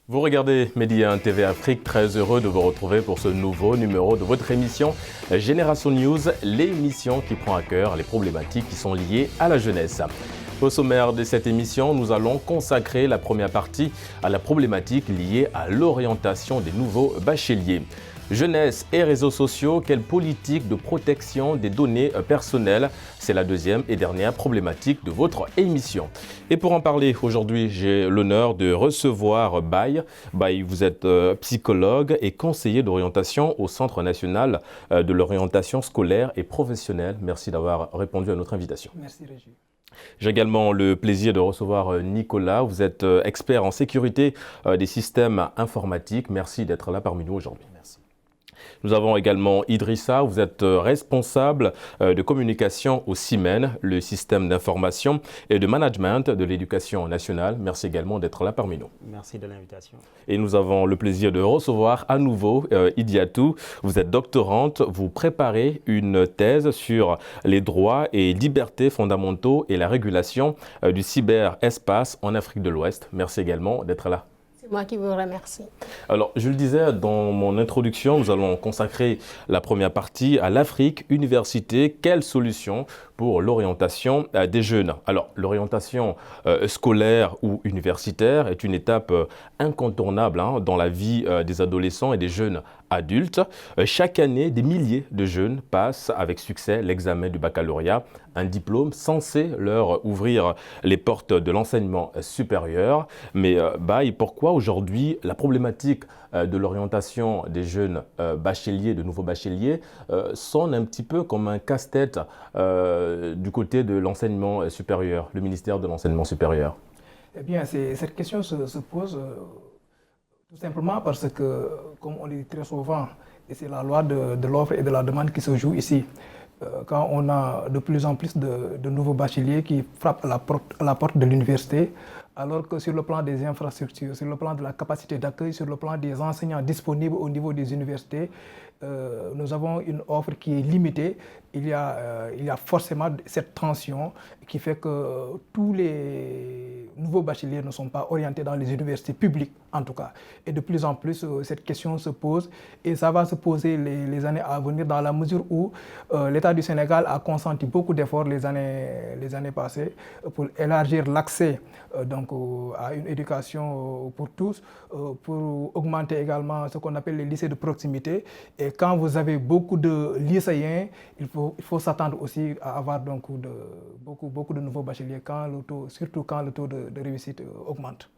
Vous regardez Medi 1 TV Afrique, très heureux de vous retrouver pour ce nouveau numéro de votre émission Génération News, l'émission qui prend à cœur les problématiques qui sont liées à la jeunesse. Au sommaire de cette émission, nous allons consacrer la première partie à la problématique liée à l'orientation des nouveaux bacheliers. Jeunesse et réseaux sociaux, quelle politique de protection des données personnelles? C'est la deuxième et dernière problématique de votre émission. Et pour en parler aujourd'hui, j'ai l'honneur de recevoir Baye. Baye, vous êtes psychologue et conseiller d'orientation au Centre national de l'orientation scolaire et professionnelle. Merci d'avoir répondu à notre invitation. Merci Régis. J'ai également le plaisir de recevoir Nicolas. Vous êtes expert en sécurité des systèmes informatiques. Merci d'être là parmi nous aujourd'hui. Merci. Nous avons également Idrissa, vous êtes responsable de communication au CIMEN, le système d'information et de management de l'éducation nationale. Merci également d'être là parmi nous. Merci de l'invitation. Et nous avons le plaisir de recevoir à nouveau Idiatou. Vous êtes doctorante, vous préparez une thèse sur les droits et libertés fondamentaux et la régulation du cyberespace en Afrique de l'Ouest. Merci également d'être là. C'est moi qui vous remercie. Alors, je le disais dans mon introduction, nous allons consacrer la première partie à l'Afrique, université, quelle solution pour l'orientation des jeunes. Alors, l'orientation scolaire ou universitaire est une étape incontournable dans la vie des adolescents et des jeunes adultes. Chaque année, des milliers de jeunes passent avec succès l'examen du baccalauréat, un diplôme censé leur ouvrir les portes de l'enseignement supérieur. Mais pourquoi aujourd'hui la problématique de l'orientation des jeunes bacheliers, de nouveaux bacheliers, sonne un petit peu comme un casse-tête du côté de l'enseignement supérieur, le ministère de l'enseignement supérieur? Eh bien, cette question se pose tout simplement parce que, comme on le dit très souvent, et c'est la loi de l'offre et de la demande qui se joue ici. Quand on a de plus en plus de nouveaux bacheliers qui frappent à la porte de l'université, alors que sur le plan des infrastructures, sur le plan de la capacité d'accueil, sur le plan des enseignants disponibles au niveau des universités, nous avons une offre qui est limitée. Il y a forcément cette tension qui fait que tous les nouveaux bacheliers ne sont pas orientés dans les universités publiques, en tout cas. Et de plus en plus, cette question se pose et ça va se poser les années à venir dans la mesure où l'État du Sénégal a consenti beaucoup d'efforts les années passées pour élargir l'accès à une éducation pour tous, pour augmenter également ce qu'on appelle les lycées de proximité. Et quand vous avez beaucoup de lycéens, il faut s'attendre aussi à avoir beaucoup de nouveaux bacheliers, surtout quand le taux de réussite augmente.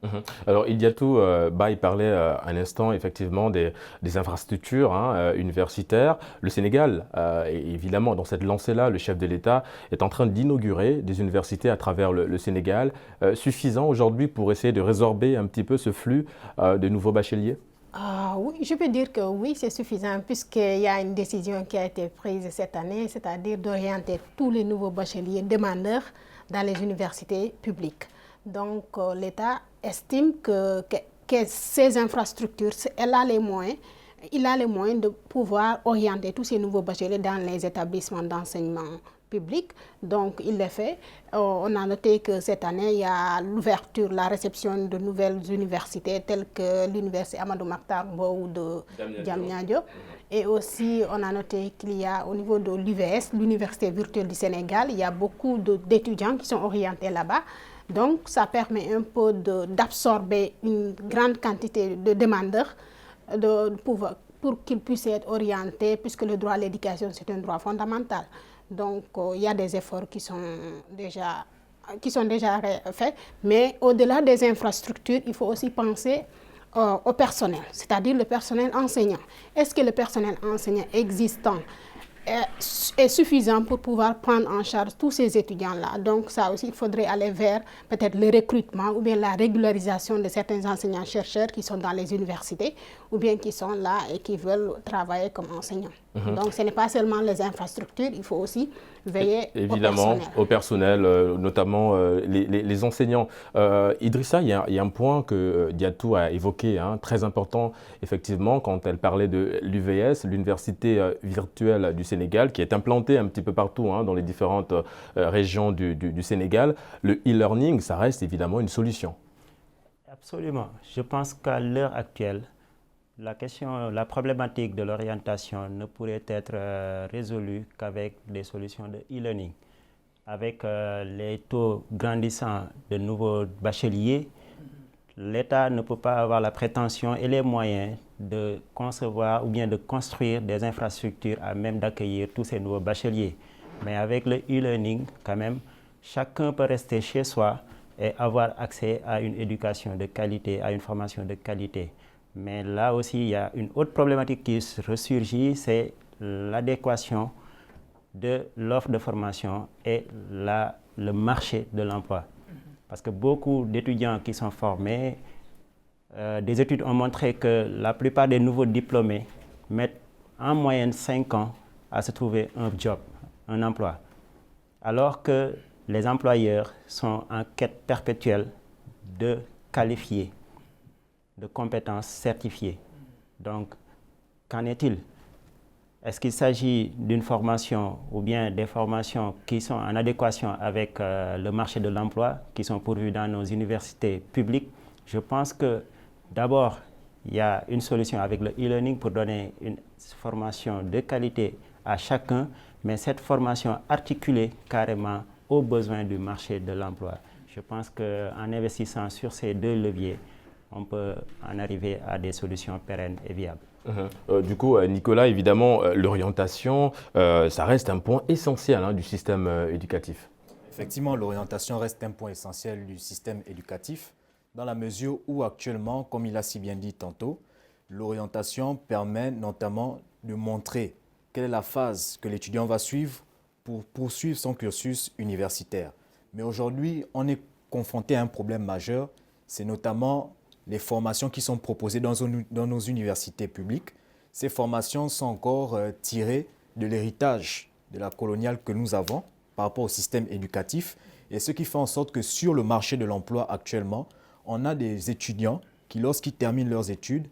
Alors, Idiatou, Baye parlait un instant effectivement des infrastructures universitaires. Le Sénégal, évidemment, dans cette lancée-là, le chef de l'État est en train d'inaugurer des universités à travers le Sénégal, suffisant aujourd'hui pour essayer de résorber un petit peu ce flux de nouveaux bacheliers? Oui, je peux dire que oui, c'est suffisant puisqu'il y a une décision qui a été prise cette année, c'est-à-dire d'orienter tous les nouveaux bacheliers demandeurs dans les universités publiques. Donc l'État estime que ces infrastructures, il a les moyens de pouvoir orienter tous ces nouveaux bacheliers dans les établissements d'enseignement public. Donc, il le fait. On a noté que cette année, il y a l'ouverture, la réception de nouvelles universités telles que l'université Amadou Mahtar Mbow de Diamniadio. Et aussi, on a noté qu'il y a au niveau de l'UVS, l'Université virtuelle du Sénégal, il y a beaucoup d'étudiants qui sont orientés là-bas. Donc, ça permet un peu d'absorber une grande quantité de demandeurs pour qu'ils puissent être orientés, puisque le droit à l'éducation, c'est un droit fondamental. Donc, il y a des efforts qui sont déjà faits. Mais au-delà des infrastructures, il faut aussi penser au personnel, c'est-à-dire le personnel enseignant. Est-ce que le personnel enseignant existant est suffisant pour pouvoir prendre en charge tous ces étudiants-là? Donc, ça aussi, il faudrait aller vers peut-être le recrutement ou bien la régularisation de certains enseignants-chercheurs qui sont dans les universités ou bien qui sont là et qui veulent travailler comme enseignants. Donc, ce n'est pas seulement les infrastructures, il faut aussi veiller évidemment au personnel, notamment les enseignants. Idrissa, il y a un point que Diatou a évoqué, très important, effectivement, quand elle parlait de l'UVS, l'Université virtuelle du Sénégal, qui est implantée un petit peu partout dans les différentes régions du Sénégal. Le e-learning, ça reste évidemment une solution. Absolument. Je pense qu'à l'heure actuelle, la problématique de l'orientation ne pourrait être résolue qu'avec des solutions de e-learning. Avec les taux grandissants de nouveaux bacheliers, l'État ne peut pas avoir la prétention et les moyens de concevoir ou bien de construire des infrastructures à même d'accueillir tous ces nouveaux bacheliers. Mais avec le e-learning, quand même, chacun peut rester chez soi et avoir accès à une éducation de qualité, à une formation de qualité. Mais là aussi, il y a une autre problématique qui ressurgit, c'est l'adéquation de l'offre de formation et le marché de l'emploi. Parce que beaucoup d'étudiants qui sont formés, des études ont montré que la plupart des nouveaux diplômés mettent en moyenne 5 ans à se trouver un job, un emploi. Alors que les employeurs sont en quête perpétuelle de qualifiés, de compétences certifiées. Donc, qu'en est-il? Est-ce qu'il s'agit d'une formation ou bien des formations qui sont en adéquation avec le marché de l'emploi, qui sont pourvues dans nos universités publiques? Je pense que d'abord, il y a une solution avec le e-learning pour donner une formation de qualité à chacun, mais cette formation articulée carrément aux besoins du marché de l'emploi. Je pense qu'en investissant sur ces deux leviers, on peut en arriver à des solutions pérennes et viables. Du coup, Nicolas, évidemment, l'orientation, ça reste un point essentiel du système éducatif. Effectivement, l'orientation reste un point essentiel du système éducatif dans la mesure où actuellement, comme il a si bien dit tantôt, l'orientation permet notamment de montrer quelle est la phase que l'étudiant va suivre pour poursuivre son cursus universitaire. Mais aujourd'hui, on est confronté à un problème majeur, c'est notamment les formations qui sont proposées dans nos universités publiques. Ces formations sont encore tirées de l'héritage de la coloniale que nous avons par rapport au système éducatif, et ce qui fait en sorte que sur le marché de l'emploi actuellement, on a des étudiants qui, lorsqu'ils terminent leurs études,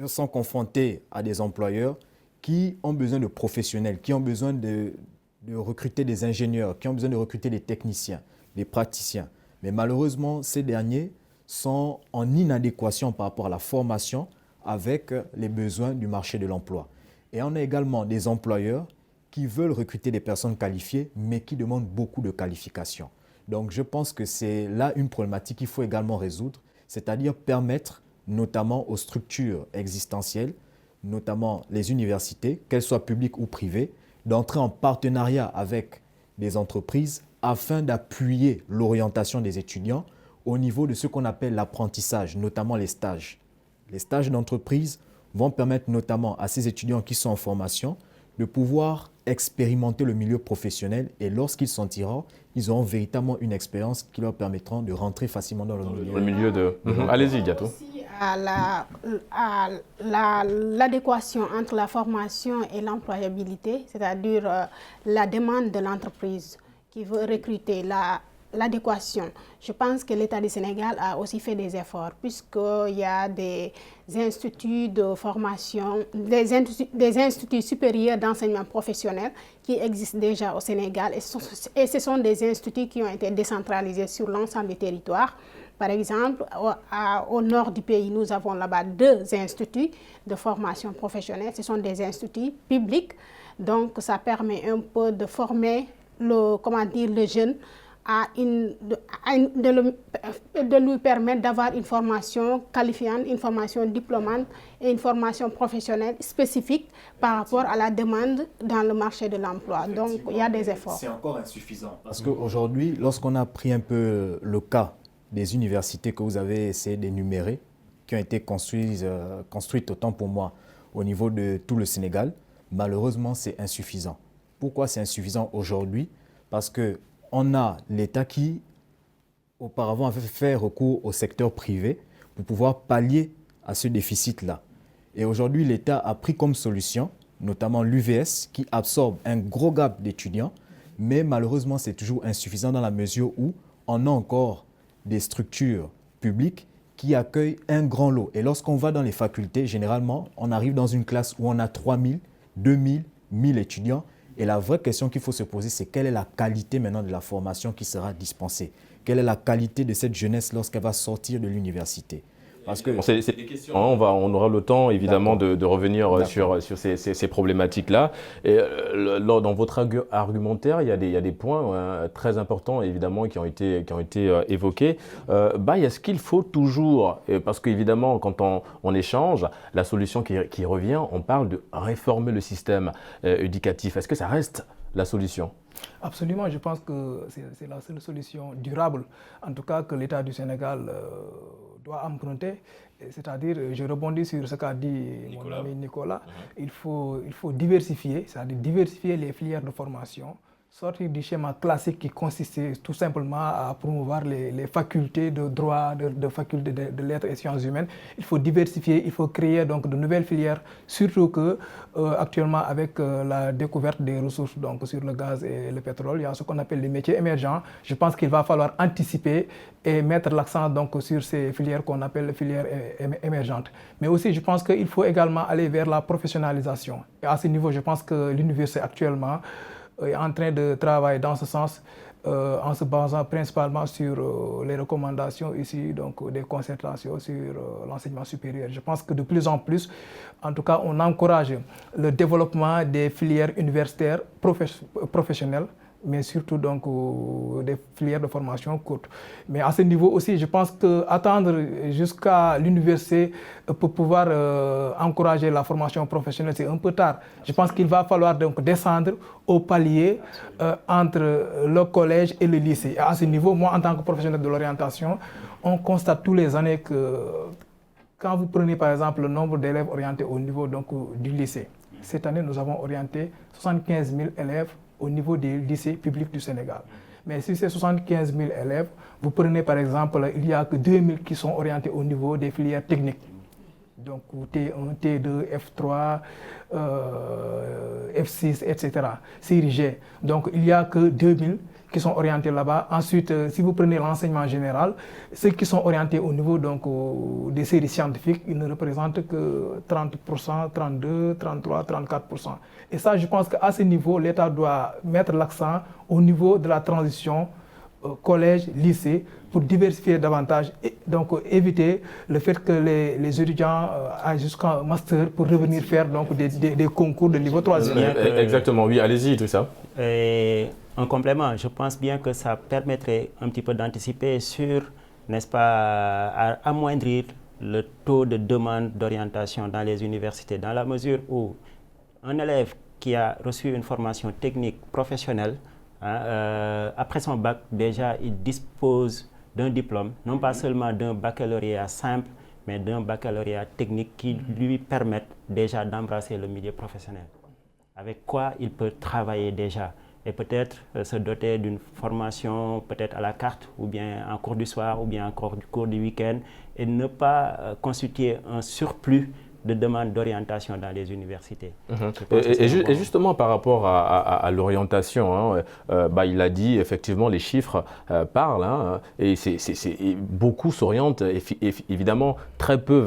sont confrontés à des employeurs qui ont besoin de professionnels, qui ont besoin de recruter des ingénieurs, qui ont besoin de recruter des techniciens, des praticiens. Mais malheureusement, ces derniers sont en inadéquation par rapport à la formation avec les besoins du marché de l'emploi. Et on a également des employeurs qui veulent recruter des personnes qualifiées, mais qui demandent beaucoup de qualifications. Donc je pense que c'est là une problématique qu'il faut également résoudre, c'est-à-dire permettre notamment aux structures existentielles, notamment les universités, qu'elles soient publiques ou privées, d'entrer en partenariat avec des entreprises afin d'appuyer l'orientation des étudiants au niveau de ce qu'on appelle l'apprentissage, notamment les stages. Les stages d'entreprise vont permettre notamment à ces étudiants qui sont en formation de pouvoir expérimenter le milieu professionnel, et lorsqu'ils sortiront, ils auront véritablement une expérience qui leur permettra de rentrer facilement dans le milieu de... Allez-y, Diato. À l'adéquation entre la formation et l'employabilité, c'est-à-dire la demande de l'entreprise qui veut recruter, l'adéquation. Je pense que l'État du Sénégal a aussi fait des efforts, puisqu'il y a des instituts de formation, des instituts supérieurs d'enseignement professionnel qui existent déjà au Sénégal, et ce sont des instituts qui ont été décentralisés sur l'ensemble du territoire. Par exemple, au nord du pays, nous avons là-bas 2 instituts de formation professionnelle. Ce sont des instituts publics, donc ça permet un peu de former le jeune de lui permettre d'avoir une formation qualifiante, une formation diplômante et une formation professionnelle spécifique par rapport à la demande dans le marché de l'emploi. Donc, il y a des efforts. C'est encore insuffisant. Parce qu'aujourd'hui, lorsqu'on a pris un peu le cas des universités que vous avez essayé d'énumérer, qui ont été construites autant pour moi au niveau de tout le Sénégal, malheureusement, c'est insuffisant. Pourquoi c'est insuffisant aujourd'hui? Parce qu'on a l'État qui, auparavant, avait fait recours au secteur privé pour pouvoir pallier à ce déficit-là. Et aujourd'hui, l'État a pris comme solution, notamment l'UVS, qui absorbe un gros gap d'étudiants, mais malheureusement, c'est toujours insuffisant dans la mesure où on a encore des structures publiques qui accueillent un grand lot. Et lorsqu'on va dans les facultés, généralement, on arrive dans une classe où on a 3000, 2000, 1000 étudiants, Et la vraie question qu'il faut se poser, c'est quelle est la qualité maintenant de la formation qui sera dispensée? Quelle est la qualité de cette jeunesse lorsqu'elle va sortir de l'université? Parce que c'est des questions. On aura le temps, évidemment, de revenir sur ces problématiques-là. Et dans votre argumentaire, il y a des points très importants, évidemment, qui ont été évoqués. Est-ce qu'il faut toujours, parce qu'évidemment, quand on échange, la solution qui revient, on parle de réformer le système éducatif. Est-ce que ça reste la solution? Absolument, je pense que c'est la seule solution durable, en tout cas que l'État du Sénégal doit emprunter. C'est-à-dire, je rebondis sur ce qu'a dit mon ami Nicolas, il faut diversifier, c'est-à-dire diversifier les filières de formation, sortir du schéma classique qui consistait tout simplement à promouvoir les facultés de droit, de facultés de lettres et sciences humaines. Il faut diversifier, il faut créer donc de nouvelles filières, surtout que actuellement avec la découverte des ressources donc sur le gaz et le pétrole, il y a ce qu'on appelle les métiers émergents. Je pense qu'il va falloir anticiper et mettre l'accent donc sur ces filières qu'on appelle les filières émergentes. Mais aussi, je pense qu'il faut également aller vers la professionnalisation. Et à ce niveau, je pense que l'université actuellement est en train de travailler dans ce sens en se basant principalement sur les recommandations ici, donc des concertations sur l'enseignement supérieur. Je pense que de plus en plus, en tout cas, on encourage le développement des filières universitaires professionnelles, mais surtout donc des filières de formation courte. Mais à ce niveau aussi, je pense qu'attendre jusqu'à l'université pour pouvoir encourager la formation professionnelle, c'est un peu tard. Je pense qu'il va falloir donc descendre au palier entre le collège et le lycée. Et à ce niveau, moi, en tant que professionnel de l'orientation, on constate tous les années que quand vous prenez par exemple le nombre d'élèves orientés au niveau donc, du lycée, cette année, nous avons orienté 75 000 élèves au niveau des lycées publics du Sénégal. Mais si c'est 75 000 élèves, vous prenez par exemple, il n'y a que 2 000 qui sont orientés au niveau des filières techniques. Donc T1, T2, F3, F6, etc. Série G. Donc il n'y a que 2 000 qui sont orientés là-bas. Ensuite, si vous prenez l'enseignement général, ceux qui sont orientés au niveau donc, des séries scientifiques, ils ne représentent que 30%, 32%, 33%, 34%. Et ça, je pense qu'à ce niveau, l'État doit mettre l'accent au niveau de la transition collège, lycée, pour diversifier davantage et donc éviter le fait que les étudiants aillent jusqu'en master pour revenir faire donc, des concours de niveau 3. Exactement, oui, allez-y, tout ça. Et en complément, je pense bien que ça permettrait un petit peu d'anticiper sur, n'est-ce pas, à amoindrir le taux de demande d'orientation dans les universités, dans la mesure où un élève qui a reçu une formation technique professionnelle, après son bac, déjà, il dispose d'un diplôme, non pas seulement d'un baccalauréat simple, mais d'un baccalauréat technique qui lui permet déjà d'embrasser le milieu professionnel. Avec quoi il peut travailler déjà et peut-être se doter d'une formation peut-être à la carte ou bien en cours du soir ou bien en cours du week-end et ne pas constituer un surplus de demandes d'orientation dans les universités. Et justement par rapport à l'orientation, il a dit effectivement les chiffres parlent et beaucoup s'orientent évidemment très peu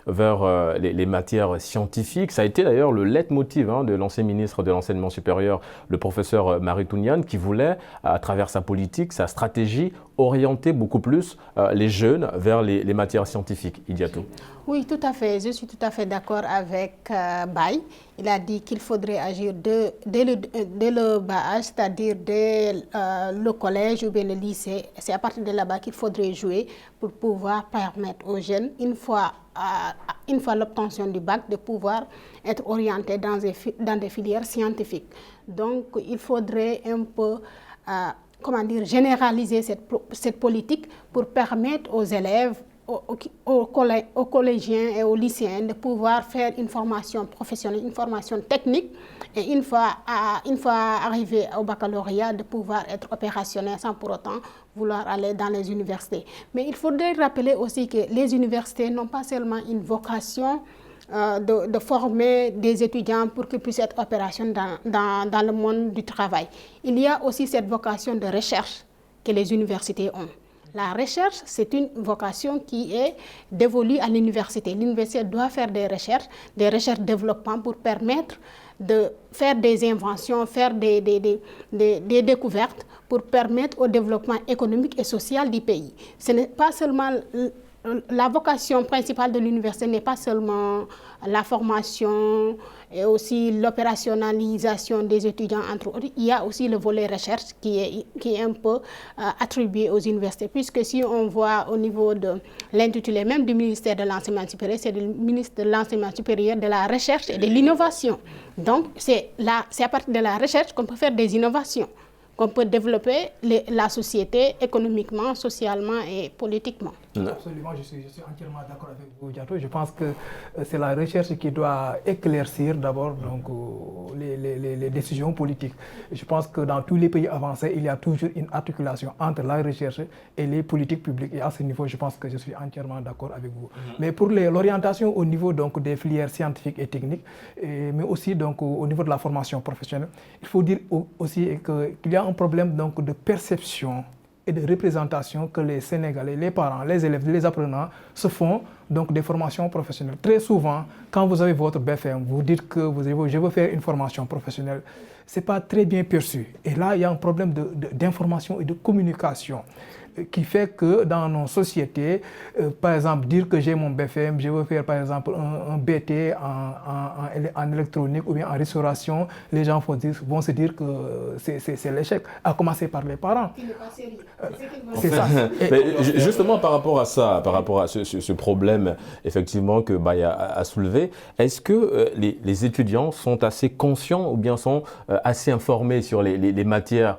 vers les matières scientifiques. Ça a été d'ailleurs le leitmotiv de l'ancien ministre de l'Enseignement supérieur, le professeur Mary Tunian, qui voulait, à travers sa politique, sa stratégie, orienter beaucoup plus les jeunes vers les matières scientifiques. Idiatou. Oui, tout à fait. Je suis tout à fait d'accord avec Baye. Il a dit qu'il faudrait agir dès le bas âge, c'est-à-dire dès le collège ou bien le lycée. C'est à partir de là-bas qu'il faudrait jouer pour pouvoir permettre aux jeunes, une fois l'obtention du bac, de pouvoir être orientés dans des filières scientifiques. Donc, il faudrait un peu généraliser cette politique pour permettre aux élèves, aux collégiens et aux lycéens de pouvoir faire une formation professionnelle, une formation technique et une fois arrivé au baccalauréat de pouvoir être opérationnel sans pour autant vouloir aller dans les universités. Mais il faudrait rappeler aussi que les universités n'ont pas seulement une vocation de former des étudiants pour qu'ils puissent être opérationnels dans le monde du travail. Il y a aussi cette vocation de recherche que les universités ont. La recherche, c'est une vocation qui est dévolue à l'université. L'université doit faire des recherches développement pour permettre de faire des inventions, faire des découvertes pour permettre au développement économique et social du pays. Ce n'est pas seulement la vocation principale de l'université n'est pas seulement la formation et aussi l'opérationnalisation des étudiants, entre autres. Il y a aussi le volet recherche qui est un peu attribué aux universités, puisque si on voit au niveau de l'intitulé même du ministère de l'Enseignement supérieur, c'est le ministre de l'Enseignement supérieur, de la Recherche et de l'Innovation. Donc, c'est à partir de la recherche qu'on peut faire des innovations, qu'on peut développer la société économiquement, socialement et politiquement. Absolument, je suis entièrement d'accord avec vous, Diato. Je pense que c'est la recherche qui doit éclaircir d'abord les décisions politiques. Je pense que dans tous les pays avancés, il y a toujours une articulation entre la recherche et les politiques publiques. Et à ce niveau, je pense que je suis entièrement d'accord avec vous. Mais pour l'orientation au niveau des filières scientifiques et techniques, mais aussi au niveau de la formation professionnelle, il faut dire aussi qu'il y a un problème de perception et de représentation que les Sénégalais, les parents, les élèves, les apprenants se font des formations professionnelles. Très souvent, quand vous avez votre BFM, vous dites que je veux faire une formation professionnelle, ce n'est pas très bien perçu. Et là, il y a un problème d'information et de communication qui fait que dans nos sociétés, par exemple, dire que j'ai mon BFM, je veux faire par exemple un BT en électronique ou bien en restauration, les gens vont se dire que c'est l'échec, à commencer par les parents. C'est ça. Justement, par rapport à ça, par rapport à ce problème effectivement que Baya a soulevé, est-ce que les étudiants sont assez conscients ou bien sont assez informés sur les matières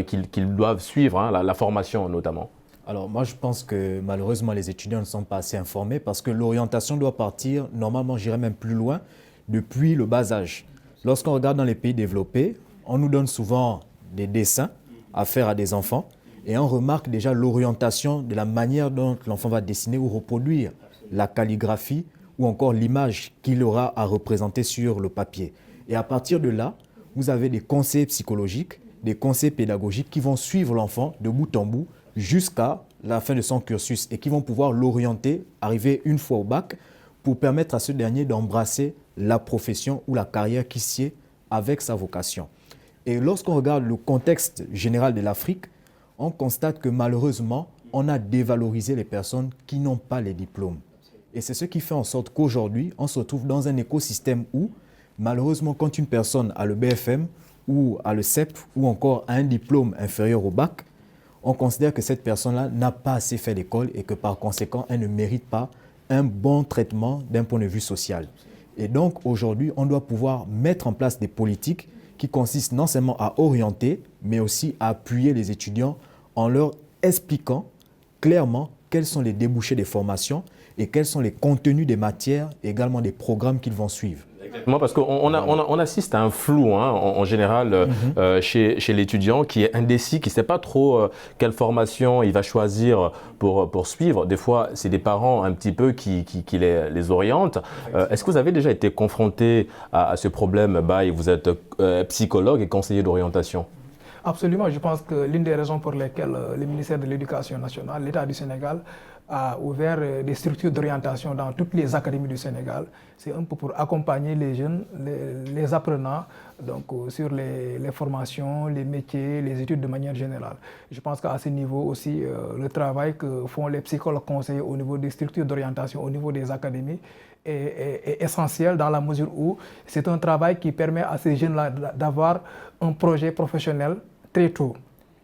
qu'ils doivent suivre, la formation notamment? Alors moi je pense que malheureusement les étudiants ne sont pas assez informés parce que l'orientation doit partir, normalement j'irais même plus loin, depuis le bas âge. Lorsqu'on regarde dans les pays développés, on nous donne souvent des dessins à faire à des enfants et on remarque déjà l'orientation de la manière dont l'enfant va dessiner ou reproduire la calligraphie ou encore l'image qu'il aura à représenter sur le papier. Et à partir de là, vous avez des conseils psychologiques, des conseils pédagogiques qui vont suivre l'enfant de bout en bout jusqu'à la fin de son cursus et qui vont pouvoir l'orienter, arriver une fois au bac, pour permettre à ce dernier d'embrasser la profession ou la carrière qui sied avec sa vocation. Et lorsqu'on regarde le contexte général de l'Afrique, on constate que malheureusement, on a dévalorisé les personnes qui n'ont pas les diplômes. Et c'est ce qui fait en sorte qu'aujourd'hui, on se retrouve dans un écosystème où, malheureusement, quand une personne a le BFM, ou à le CEP, ou encore à un diplôme inférieur au bac, on considère que cette personne-là n'a pas assez fait l'école et que par conséquent, elle ne mérite pas un bon traitement d'un point de vue social. Et donc aujourd'hui, on doit pouvoir mettre en place des politiques qui consistent non seulement à orienter, mais aussi à appuyer les étudiants en leur expliquant clairement quels sont les débouchés des formations et quels sont les contenus des matières et également des programmes qu'ils vont suivre. Exactement, parce qu'on assiste à un flou en général chez l'étudiant qui est indécis, qui ne sait pas trop quelle formation il va choisir pour suivre. Des fois, c'est des parents un petit peu qui les orientent. Est-ce que vous avez déjà été confronté à ce problème, Baye? Vous êtes psychologue et conseiller d'orientation. Absolument, je pense que l'une des raisons pour lesquelles le ministère de l'Éducation nationale, l'État du Sénégal, a ouvert des structures d'orientation dans toutes les académies du Sénégal, c'est un peu pour accompagner les jeunes, les apprenants sur les formations, les métiers, les études de manière générale. Je pense qu'à ce niveau aussi, le travail que font les psychologues conseillers au niveau des structures d'orientation, au niveau des académies, est essentiel dans la mesure où c'est un travail qui permet à ces jeunes-là d'avoir un projet professionnel très tôt.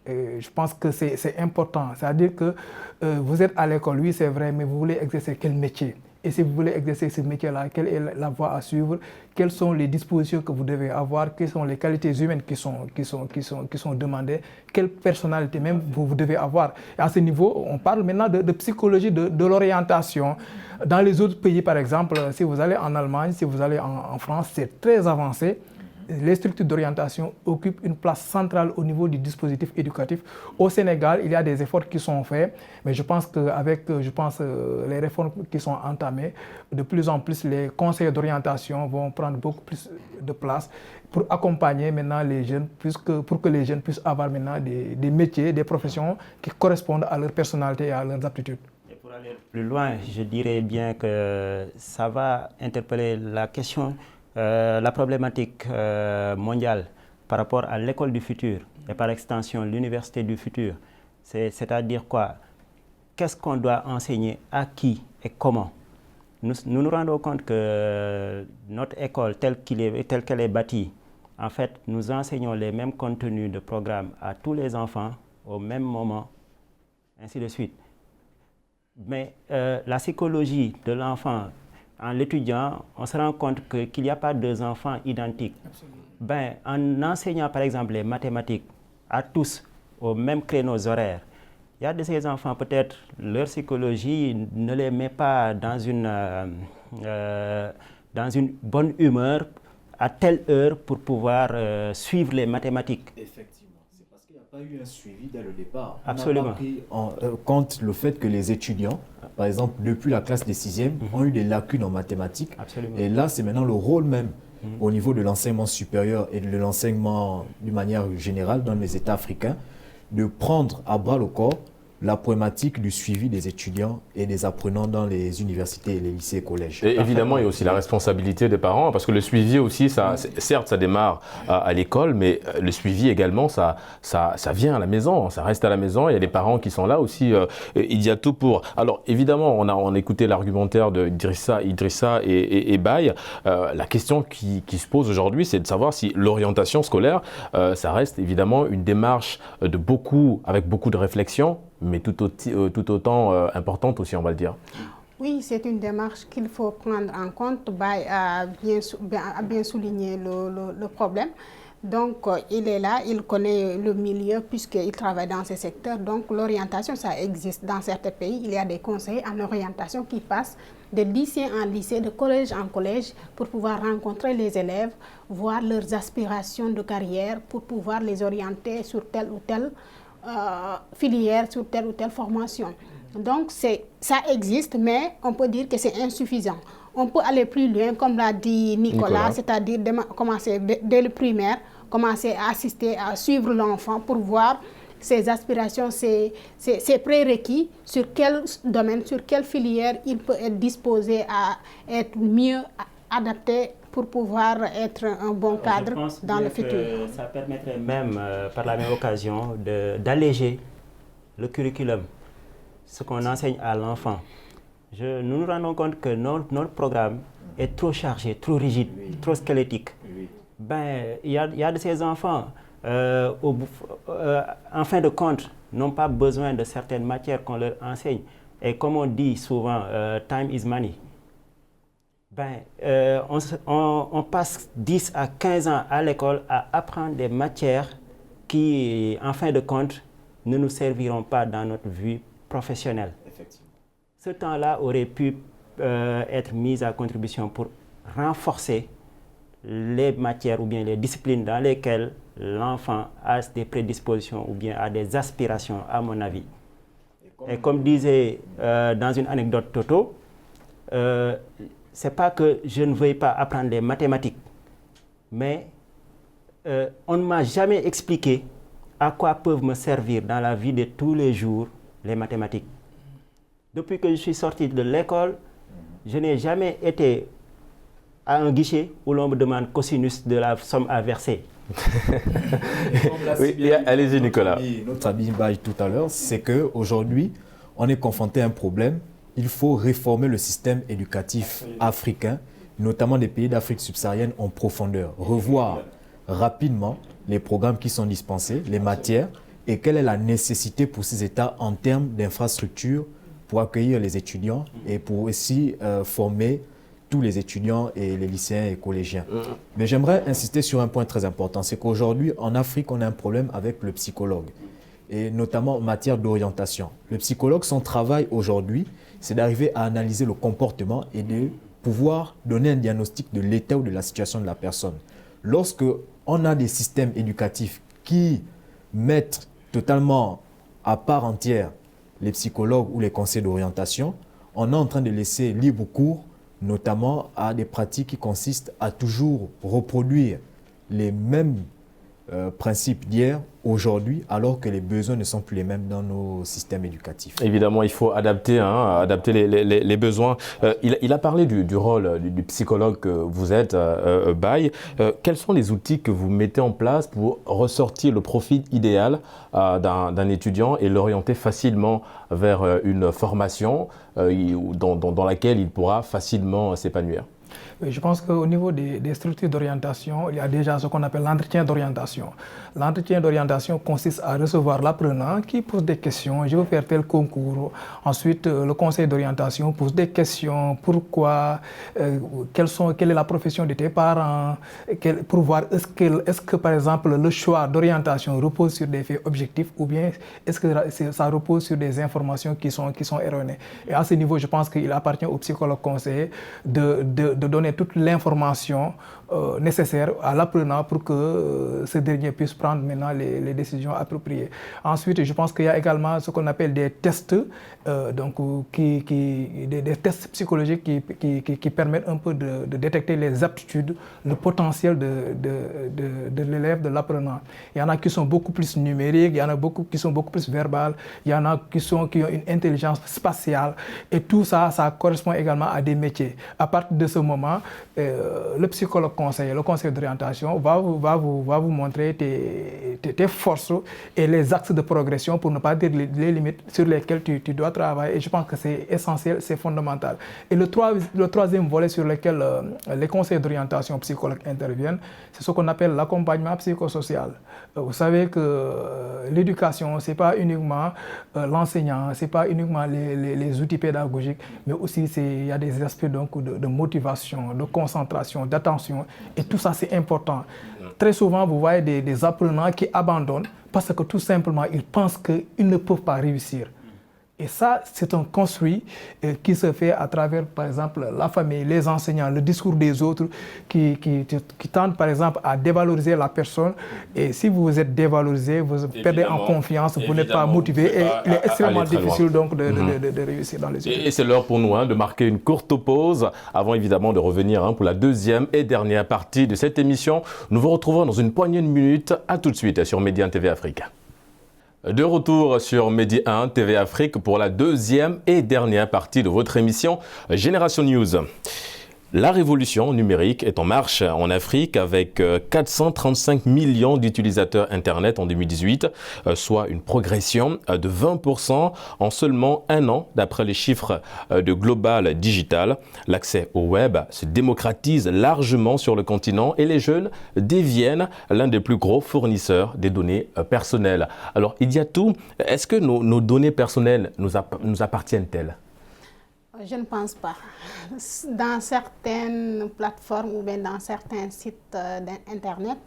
Et je pense que c'est important. C'est-à-dire que vous êtes à l'école, oui c'est vrai, mais vous voulez exercer quel métier? Et si vous voulez exercer ce métier-là, quelle est la voie à suivre? Quelles sont les dispositions que vous devez avoir? Quelles sont les qualités humaines qui sont demandées? Quelle personnalité même vous devez avoir? Et à ce niveau, on parle maintenant de psychologie de l'orientation. Dans les autres pays, par exemple, si vous allez en Allemagne, si vous allez en France, c'est très avancé. Les structures d'orientation occupent une place centrale au niveau du dispositif éducatif. Au Sénégal, il y a des efforts qui sont faits, mais je pense qu'avec les réformes qui sont entamées, de plus en plus les conseils d'orientation vont prendre beaucoup plus de place pour accompagner maintenant les jeunes, pour que les jeunes puissent avoir maintenant des métiers, des professions qui correspondent à leur personnalité et à leurs aptitudes. Et pour aller plus loin, je dirais bien que ça va interpeller la question la problématique mondiale par rapport à l'école du futur et par extension l'université du futur, c'est-à-dire quoi? Qu'est-ce qu'on doit enseigner à qui et comment? Nous nous rendons compte que notre école telle qu'elle est bâtie, en fait, nous enseignons les mêmes contenus de programme à tous les enfants au même moment, ainsi de suite. Mais la psychologie de l'enfant, en l'étudiant, on se rend compte qu'il n'y a pas deux enfants identiques. Ben, en enseignant par exemple les mathématiques à tous aux mêmes créneaux horaires, il y a de ces enfants, peut-être leur psychologie ne les met pas dans une bonne humeur à telle heure pour pouvoir suivre les mathématiques. Effectivement, c'est parce qu'il n'y a pas eu un suivi dès le départ. Absolument. On a pris en compte le fait que les étudiants, par exemple depuis la classe des 6e, ont eu des lacunes en mathématiques. Absolument. Et là, c'est maintenant le rôle même au niveau de l'enseignement supérieur et de l'enseignement d'une manière générale dans les États africains, de prendre à bras le corps la problématique du suivi des étudiants et des apprenants dans les universités, les lycées et collèges. Et évidemment, il y a aussi la responsabilité des parents, parce que le suivi aussi, certes, ça démarre à l'école, mais le suivi également, ça vient à la maison, ça reste à la maison. Il y a des parents qui sont là aussi. Il y a tout pour. Alors, évidemment, on a écouté l'argumentaire de Idrissa et Baye. La question qui se pose aujourd'hui, c'est de savoir si l'orientation scolaire, ça reste évidemment une démarche avec beaucoup de réflexion, mais tout autant importante aussi, on va le dire. Oui, c'est une démarche qu'il faut prendre en compte. Baye a bien souligné le problème. Donc, il est là, il connaît le milieu puisqu'il travaille dans ce secteur. Donc, l'orientation, ça existe dans certains pays. Il y a des conseillers en orientation qui passent de lycée en lycée, de collège en collège pour pouvoir rencontrer les élèves, voir leurs aspirations de carrière pour pouvoir les orienter sur telle ou telle filière, sur telle ou telle formation. Donc, ça existe, mais on peut dire que c'est insuffisant. On peut aller plus loin, comme l'a dit Nicolas. C'est-à-dire commencer dès le primaire, commencer à assister, à suivre l'enfant pour voir ses aspirations, ses prérequis, sur quel domaine, sur quelle filière il peut être disposé à être mieux adapté pour pouvoir être un bon cadre dans le futur. Ça permettrait même, par la même occasion, d'alléger le curriculum, ce qu'on enseigne à l'enfant. Nous nous rendons compte que notre programme est trop chargé, trop rigide, trop squelettique. Ben, il y a de ces enfants, en fin de compte, n'ont pas besoin de certaines matières qu'on leur enseigne. Et comme on dit souvent, time is money. Ben, on passe 10 à 15 ans à l'école à apprendre des matières qui, en fin de compte, ne nous serviront pas dans notre vie professionnelle. Effectivement. Ce temps-là aurait pu être mis à contribution pour renforcer les matières ou bien les disciplines dans lesquelles l'enfant a des prédispositions ou bien a des aspirations, à mon avis. Et comme disait dans une anecdote Toto, c'est pas que je ne veuille pas apprendre les mathématiques, mais on ne m'a jamais expliqué à quoi peuvent me servir dans la vie de tous les jours les mathématiques. Depuis que je suis sorti de l'école, je n'ai jamais été à un guichet où l'on me demande cosinus de la somme à verser. Oui, allez-y Nicolas. Notre ami Baye tout à l'heure, c'est qu'aujourd'hui, on est confronté à un problème. Il faut réformer le système éducatif africain, notamment des pays d'Afrique subsaharienne en profondeur. Revoir rapidement les programmes qui sont dispensés, les matières, et quelle est la nécessité pour ces États en termes d'infrastructures pour accueillir les étudiants et pour aussi former tous les étudiants et les lycéens et collégiens. Mais j'aimerais insister sur un point très important, c'est qu'aujourd'hui, en Afrique, on a un problème avec le psychologue, et notamment en matière d'orientation. Le psychologue, son travail aujourd'hui, c'est d'arriver à analyser le comportement et de pouvoir donner un diagnostic de l'état ou de la situation de la personne. Lorsque on a des systèmes éducatifs qui mettent totalement à part entière les psychologues ou les conseils d'orientation, on est en train de laisser libre cours, notamment à des pratiques qui consistent à toujours reproduire les mêmes principes d'hier aujourd'hui, alors que les besoins ne sont plus les mêmes dans nos systèmes éducatifs. Évidemment, il faut adapter, adapter les besoins. Il a parlé du rôle du psychologue que vous êtes, Baye. Quels sont les outils que vous mettez en place pour ressortir le profil idéal d'un étudiant et l'orienter facilement vers une formation dans laquelle il pourra facilement s'épanouir? Oui, je pense qu'au niveau des structures d'orientation, il y a déjà ce qu'on appelle l'entretien d'orientation. L'entretien d'orientation consiste à recevoir l'apprenant qui pose des questions. Je veux faire tel concours. Ensuite, le conseil d'orientation pose des questions. Pourquoi? Quelle est la profession de tes parents? Pour voir est-ce que, par exemple, le choix d'orientation repose sur des faits objectifs ou bien est-ce que ça repose sur des informations qui sont erronées? Et à ce niveau, je pense qu'il appartient au psychologue conseiller de donner toute l'information nécessaire à l'apprenant pour que ce dernier puisse prendre maintenant les décisions appropriées. Ensuite, je pense qu'il y a également ce qu'on appelle des tests, des tests psychologiques qui permettent un peu de détecter les aptitudes, le potentiel de l'élève, de l'apprenant. Il y en a qui sont beaucoup plus numériques, il y en a beaucoup qui sont beaucoup plus verbales, il y en a qui ont une intelligence spatiale. Et tout ça, ça correspond également à des métiers. À partir de ce moment, le psychologue conseiller, le conseil d'orientation va vous montrer tes forces et les axes de progression, pour ne pas dire les limites sur lesquelles tu dois travailler. Et je pense que c'est essentiel, c'est fondamental. Et le troisième volet sur lequel les conseils d'orientation psychologue interviennent, c'est ce qu'on appelle l'accompagnement psychosocial. Vous savez que l'éducation, ce n'est pas uniquement l'enseignant, ce n'est pas uniquement les outils pédagogiques, mais aussi il y a des aspects donc, de motivation, de concentration, d'attention. Et tout ça, c'est important. Très souvent, vous voyez des apprenants qui abandonnent parce que tout simplement, ils pensent qu'ils ne peuvent pas réussir. Et ça, c'est un construit qui se fait à travers, par exemple, la famille, les enseignants, le discours des autres qui tendent, par exemple, à dévaloriser la personne. Et si vous êtes dévalorisé, vous perdez en confiance, vous n'êtes pas motivé et il est extrêmement difficile donc de réussir dans les études. Et c'est l'heure pour nous de marquer une courte pause avant évidemment de revenir pour la deuxième et dernière partie de cette émission. Nous vous retrouvons dans une poignée de minutes. À tout de suite sur Medi 1 TV Afrique. De retour sur Medi 1 TV Afrique pour la deuxième et dernière partie de votre émission Génération News. La révolution numérique est en marche en Afrique avec 435 millions d'utilisateurs Internet en 2018, soit une progression de 20% en seulement un an d'après les chiffres de Global Digital. L'accès au web se démocratise largement sur le continent et les jeunes deviennent l'un des plus gros fournisseurs des données personnelles. Alors, il y a tout. Est-ce que nos données personnelles nous appartiennent-elles ? Je ne pense pas. Dans certaines plateformes ou bien dans certains sites d'Internet,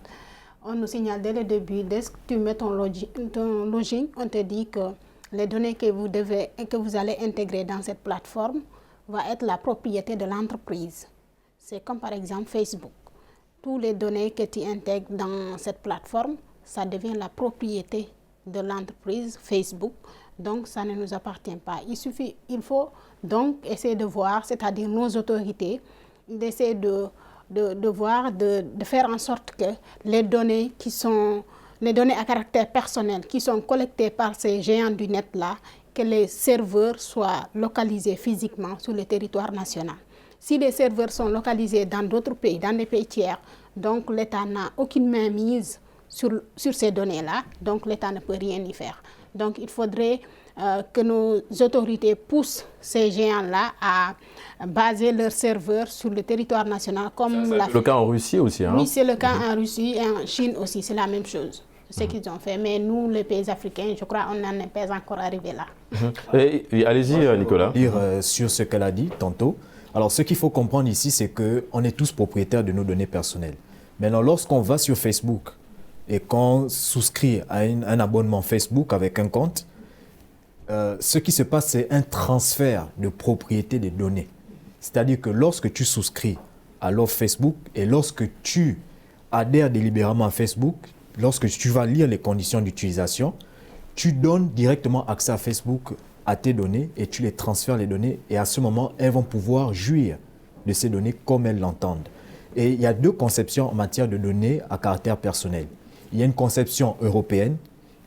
on nous signale dès le début, dès que tu mets ton login, on te dit que les données que vous allez intégrer dans cette plateforme vont être la propriété de l'entreprise. C'est comme par exemple Facebook. Toutes les données que tu intègres dans cette plateforme, ça devient la propriété de l'entreprise Facebook. Donc, ça ne nous appartient pas. Il faut donc essayer de voir, c'est-à-dire nos autorités, d'essayer de faire en sorte que les données à caractère personnel qui sont collectées par ces géants du net-là, que les serveurs soient localisés physiquement sur le territoire national. Si les serveurs sont localisés dans d'autres pays, dans des pays tiers, donc l'État n'a aucune mainmise sur ces données-là, donc l'État ne peut rien y faire. Donc il faudrait que nos autorités poussent ces géants-là à baser leurs serveurs sur le territoire national. Comme c'est le cas en Russie aussi. Oui, c'est le cas en Russie et en Chine aussi, c'est la même chose. C'est ce qu'ils ont fait. Mais nous, les pays africains, je crois qu'on n'en est pas encore arrivé là. Allez-y, Nicolas. Dire sur ce qu'elle a dit tantôt. Alors, ce qu'il faut comprendre ici, c'est qu'on est tous propriétaires de nos données personnelles. Maintenant, lorsqu'on va sur Facebook et qu'on souscrit à un abonnement Facebook avec un compte, ce qui se passe, c'est un transfert de propriété des données. C'est-à-dire que lorsque tu souscris à l'offre Facebook et lorsque tu adhères délibérément à Facebook, lorsque tu vas lire les conditions d'utilisation, tu donnes directement accès à Facebook à tes données et tu les transfères les données et à ce moment, elles vont pouvoir jouir de ces données comme elles l'entendent. Et il y a deux conceptions en matière de données à caractère personnel. il y a une conception européenne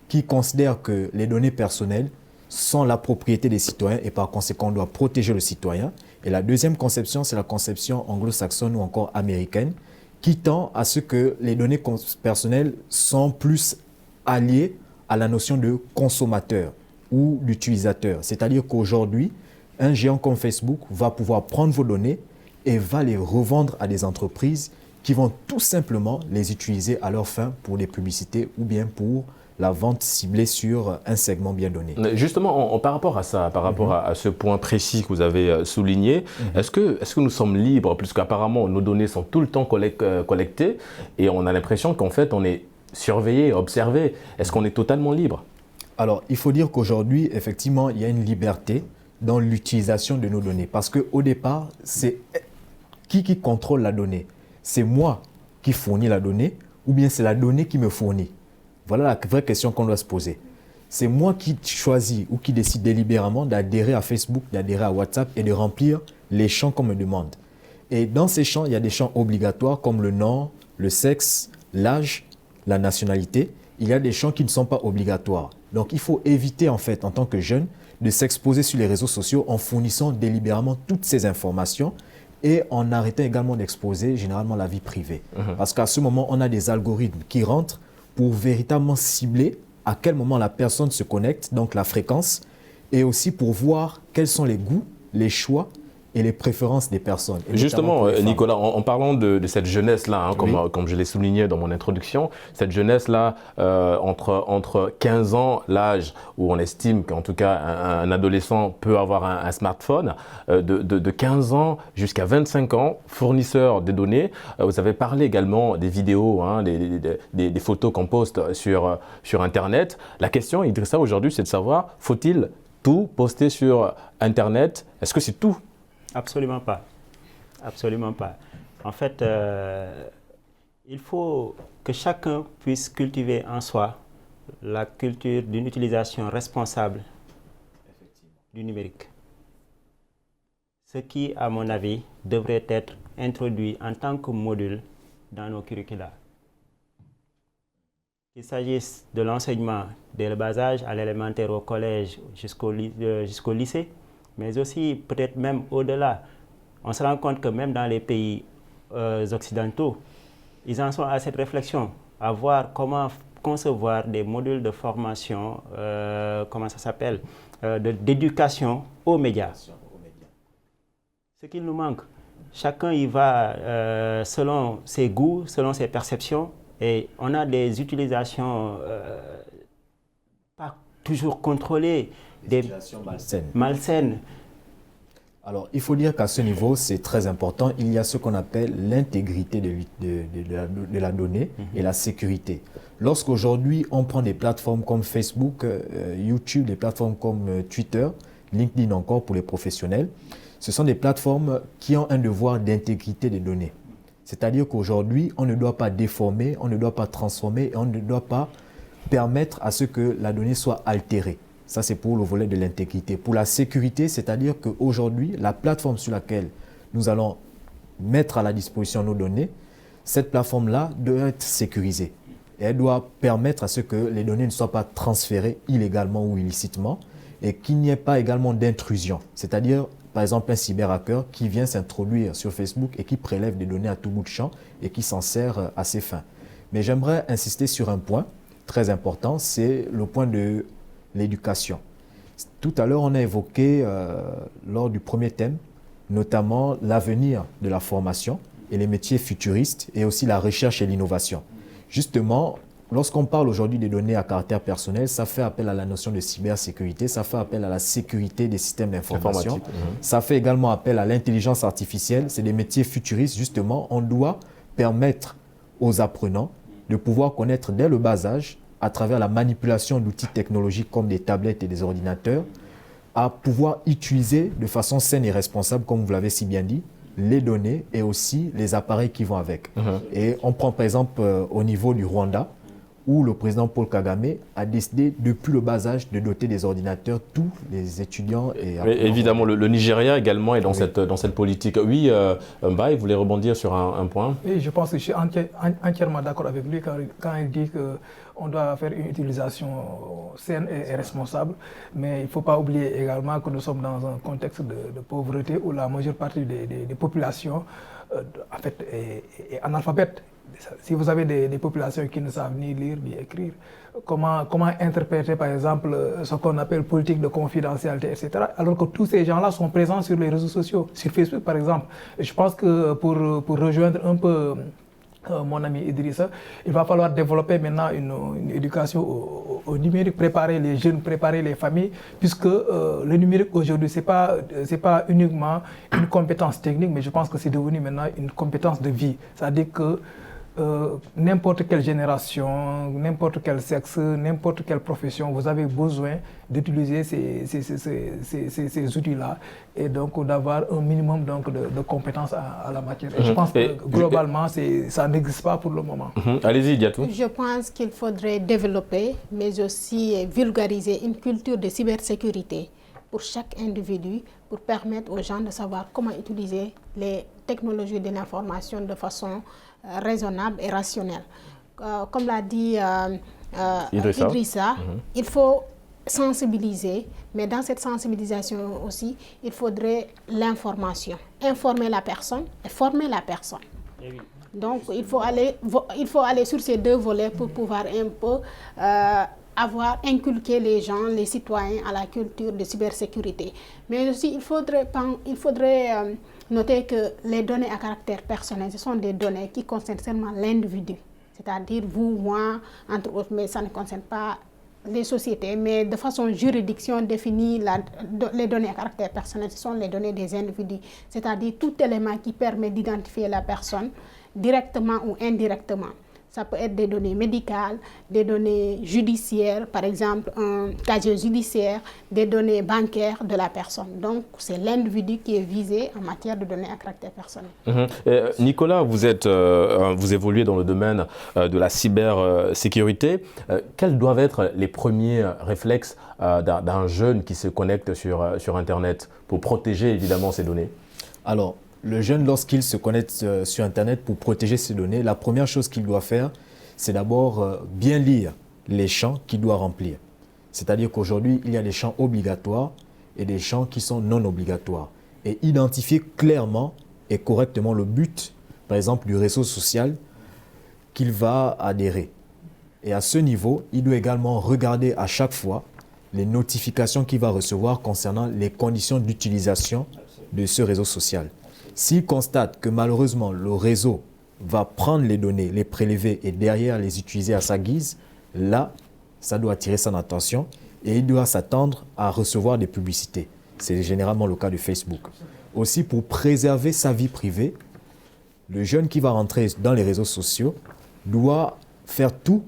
qui considère que les données personnelles sont la propriété des citoyens et par conséquent on doit protéger le citoyen. Et la deuxième conception, c'est la conception anglo-saxonne ou encore américaine qui tend à ce que les données personnelles sont plus alliées à la notion de consommateur ou d'utilisateur. C'est-à-dire qu'aujourd'hui, un géant comme Facebook va pouvoir prendre vos données et va les revendre à des entreprises qui vont tout simplement les utiliser à leur fin pour des publicités ou bien pour la vente ciblée sur un segment bien donné. Justement, par rapport à ça, par rapport à ce point précis que vous avez souligné, est-ce que nous sommes libres, puisqu'apparemment nos données sont tout le temps collectées et on a l'impression qu'en fait on est surveillé, observé. Est-ce qu'on est totalement libre? Alors, il faut dire qu'aujourd'hui, effectivement, il y a une liberté dans l'utilisation de nos données. Parce qu'au départ, c'est qui contrôle la donnée? C'est moi qui fournis la donnée ou bien c'est la donnée qui me fournit? Voilà la vraie question qu'on doit se poser. C'est moi qui choisis ou qui décide délibérément d'adhérer à Facebook, d'adhérer à WhatsApp et de remplir les champs qu'on me demande. Et dans ces champs, il y a des champs obligatoires comme le nom, le sexe, l'âge, la nationalité. Il y a des champs qui ne sont pas obligatoires. Donc il faut éviter en fait en tant que jeune de s'exposer sur les réseaux sociaux en fournissant délibérément toutes ces informations et en arrêtant également d'exposer généralement la vie privée. Parce qu'à ce moment, on a des algorithmes qui rentrent pour véritablement cibler à quel moment la personne se connecte, donc la fréquence, et aussi pour voir quels sont les goûts, les choix et les préférences des personnes. Justement, Nicolas, en parlant de cette jeunesse-là, comme je l'ai souligné dans mon introduction, cette jeunesse-là, entre 15 ans, l'âge où on estime qu'en tout cas un adolescent peut avoir un smartphone, de 15 ans jusqu'à 25 ans, fournisseur des données. Vous avez parlé également des vidéos, des photos qu'on poste sur Internet. La question, Idrissa, aujourd'hui, c'est de savoir, faut-il tout poster sur Internet? Est-ce que c'est tout? Absolument pas. Absolument pas. En fait, il faut que chacun puisse cultiver en soi la culture d'une utilisation responsable du numérique. Ce qui, à mon avis, devrait être introduit en tant que module dans nos curricula. Qu'il s'agisse de l'enseignement dès le bas âge, à l'élémentaire, au collège, jusqu'au lycée, mais aussi peut-être même au-delà. On se rend compte que même dans les pays occidentaux, ils en sont à cette réflexion, à voir comment concevoir des modules de formation, d'éducation aux médias. Ce qu'il nous manque, chacun y va selon ses goûts, selon ses perceptions, et on a des utilisations pas toujours contrôlées, des utilisations malsaines. Alors, il faut dire qu'à ce niveau, c'est très important. Il y a ce qu'on appelle l'intégrité de la donnée et la sécurité. Lorsqu'aujourd'hui, on prend des plateformes comme Facebook, YouTube, des plateformes comme Twitter, LinkedIn encore pour les professionnels, ce sont des plateformes qui ont un devoir d'intégrité des données. C'est-à-dire qu'aujourd'hui, on ne doit pas déformer, on ne doit pas transformer et on ne doit pas permettre à ce que la donnée soit altérée. Ça, c'est pour le volet de l'intégrité. Pour la sécurité, c'est-à-dire qu'aujourd'hui, la plateforme sur laquelle nous allons mettre à la disposition nos données, cette plateforme-là doit être sécurisée. Et elle doit permettre à ce que les données ne soient pas transférées illégalement ou illicitement et qu'il n'y ait pas également d'intrusion. C'est-à-dire, par exemple, un cyberhacker qui vient s'introduire sur Facebook et qui prélève des données à tout bout de champ et qui s'en sert à ses fins. Mais j'aimerais insister sur un point très important, c'est le point de l'éducation. Tout à l'heure, on a évoqué, lors du premier thème, notamment l'avenir de la formation et les métiers futuristes et aussi la recherche et l'innovation. Justement, lorsqu'on parle aujourd'hui des données à caractère personnel, ça fait appel à la notion de cybersécurité, ça fait appel à la sécurité des systèmes d'information, ça fait également appel à l'intelligence artificielle, c'est des métiers futuristes. Justement, on doit permettre aux apprenants de pouvoir connaître dès le bas âge, à travers la manipulation d'outils technologiques comme des tablettes et des ordinateurs, à pouvoir utiliser de façon saine et responsable, comme vous l'avez si bien dit, les données et aussi les appareils qui vont avec. Et on prend par exemple au niveau du Rwanda, où le président Paul Kagame a décidé depuis le bas âge de doter des ordinateurs tous les étudiants. Et évidemment, le Nigeria également est dans, dans cette politique. Oui, Mbaye, vous voulez rebondir sur un point? Oui, je pense que je suis entièrement d'accord avec lui quand il dit qu'on doit faire une utilisation saine et responsable. Mais il ne faut pas oublier également que nous sommes dans un contexte de pauvreté où la majeure partie des populations en fait, est analphabète. Si vous avez des populations qui ne savent ni lire ni écrire, comment interpréter par exemple ce qu'on appelle politique de confidentialité, etc. Alors que tous ces gens-là sont présents sur les réseaux sociaux, sur Facebook par exemple. Et je pense que pour rejoindre un peu mon ami Idrissa, il va falloir développer maintenant une éducation au numérique, préparer les jeunes, préparer les familles, puisque le numérique aujourd'hui, c'est pas uniquement une compétence technique, mais je pense que c'est devenu maintenant une compétence de vie. C'est-à-dire que n'importe quelle génération, n'importe quel sexe, n'importe quelle profession, vous avez besoin d'utiliser ces outils-là et donc d'avoir un minimum donc, de compétences à la matière. Et je pense que globalement, ça n'existe pas pour le moment. Allez-y, Diatou. Je pense qu'il faudrait développer, mais aussi vulgariser une culture de cybersécurité pour chaque individu, pour permettre aux gens de savoir comment utiliser les technologies de l'information de façon raisonnable et rationnelle. Comme l'a dit Idrissa, il faut sensibiliser, mais dans cette sensibilisation aussi, il faudrait l'information. Informer la personne et former la personne. Donc, il faut aller sur ces deux volets pour pouvoir un peu inculqué les gens, les citoyens à la culture de cybersécurité. Mais aussi, il faudrait noter que les données à caractère personnel, ce sont des données qui concernent seulement l'individu. C'est-à-dire vous, moi, entre autres, mais ça ne concerne pas les sociétés. Mais de façon juridique, si on définit les données à caractère personnel, ce sont les données des individus. C'est-à-dire tout élément qui permet d'identifier la personne directement ou indirectement. Ça peut être des données médicales, des données judiciaires, par exemple un casier judiciaire, des données bancaires de la personne. Donc, c'est l'individu qui est visé en matière de données à caractère personnel. Nicolas, vous évoluez dans le domaine de la cybersécurité. Quels doivent être les premiers réflexes d'un jeune qui se connecte sur Internet pour protéger évidemment ses données? Alors, le jeune, lorsqu'il se connecte sur Internet pour protéger ses données, la première chose qu'il doit faire, c'est d'abord bien lire les champs qu'il doit remplir. C'est-à-dire qu'aujourd'hui, il y a des champs obligatoires et des champs qui sont non obligatoires. Et identifier clairement et correctement le but, par exemple, du réseau social qu'il va adhérer. Et à ce niveau, il doit également regarder à chaque fois les notifications qu'il va recevoir concernant les conditions d'utilisation de ce réseau social. S'il constate que malheureusement le réseau va prendre les données, les prélever et derrière les utiliser à sa guise, là, ça doit attirer son attention et il doit s'attendre à recevoir des publicités. C'est généralement le cas de Facebook. Aussi, pour préserver sa vie privée, le jeune qui va rentrer dans les réseaux sociaux doit faire tout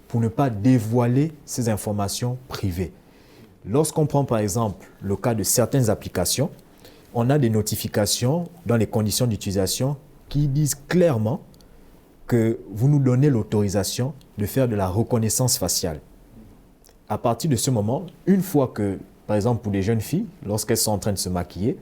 pour ne pas dévoiler ses informations privées. Lorsqu'on prend par exemple le cas de certaines applications, on a des notifications dans les conditions d'utilisation qui disent clairement que vous nous donnez l'autorisation de faire de la reconnaissance faciale. À partir de ce moment, une fois que, par exemple pour les jeunes filles, lorsqu'elles sont en train de se maquiller,